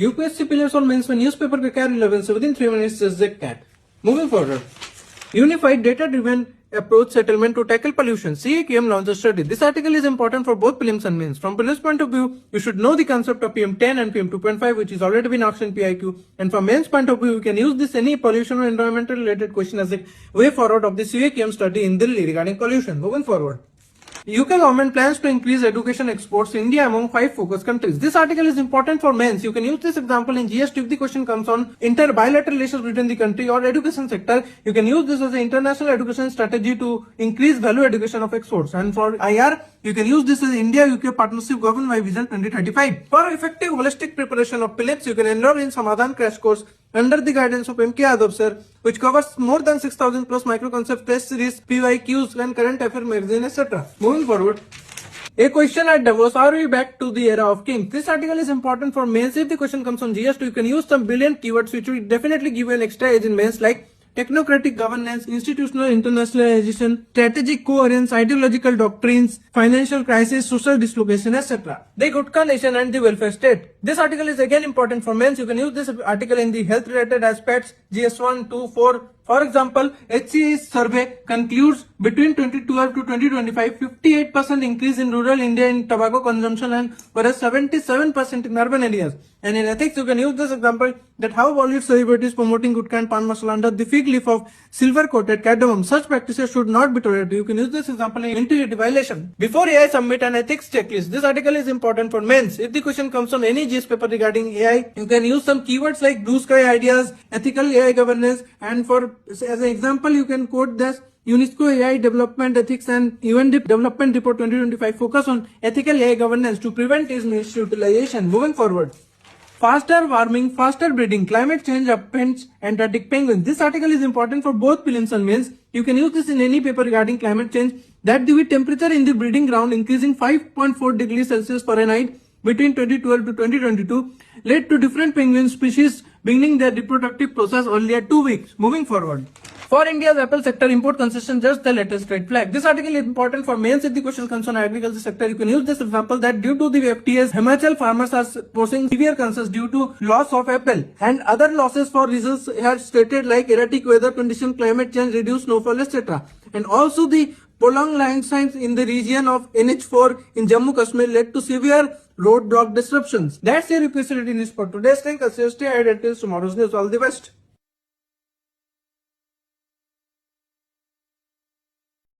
UPSC prelims और mains में newspaper का क्या रिलेवेंस है? Within 3 minutes just the cat. Moving forward. Unified data-driven approach settlement to tackle pollution. CAQM launched a study. This article is important for both prelims and mains. From prelims point of view, you should know the concept of PM10 and PM2.5, which is already been asked in PIQ. And from mains point of view, you can use this any pollution or environmental related question as a way forward of the CAQM study in Delhi regarding pollution. Moving forward. UK government plans to increase education exports to India among 5 focus countries. This article is important for mains. You can use this example in GST if the question comes on inter-bilateral relations between the country or education sector. You can use this as an international education strategy to increase value education of exports. And for IR, you can use this as India-UK partnership governed by Vision 2035. For effective holistic preparation of prelims, you can enroll in Samadhan crash course under the guidance of MK Yadav sir, which covers more than 6,000 plus micro-concept test series, PYQs and current affair magazine, etc. Moving forward. A question at Davos, are we back to the era of kings? This article is important for mains. If the question comes on GS2, you can use some brilliant keywords which will definitely give you an extra edge in mains, like technocratic governance, institutional internationalization, strategic coherence, ideological doctrines, financial crisis, social dislocation, etc. The Gutka nation and the welfare state. This article is again important for mains. You can use this article in the health related aspects, GS1, 2, 4. For example, HCA's survey concludes between 2012 to 2025, 58% increase in rural India in tobacco consumption and whereas 77% in urban areas. And in ethics, you can use this example that how Bollywood celebrities promoting gutka and pan masala under the fig leaf of silver-coated cardamom. Such practices should not be tolerated. You can use this example in integrity violation. Before AI submit an ethics checklist, this article is important for mains. If the question comes on any GS paper regarding AI, you can use some keywords like blue sky ideas, ethical AI governance, and for as an example, you can quote this UNESCO AI Development Ethics and UNDP Development Report 2025 focus on ethical AI governance to prevent its misutilization. Moving forward. Faster warming, faster breeding, climate change upends Antarctic penguins. This article is important for both prelims and mains. You can use this in any paper regarding climate change. That the temperature in the breeding ground increasing 5.4 degrees Celsius Fahrenheit between 2012 to 2022 led to different penguin species beginning their reproductive process only at 2 weeks. Moving forward. For India's apple sector import concession, just the latest red flag. This article is important for mains if the question comes on agriculture sector. You can use this example that due to the FTAs, Himachal farmers are posing severe concerns due to loss of apple and other losses for reasons had stated like erratic weather condition, climate change, reduced snowfall, etc. And also the prolonged landslides in the region of NH4 in Jammu Kashmir led to severe road block disruptions. That's your UPSC News for today. Stay consistent. Stay ahead until tomorrow's news. All the best.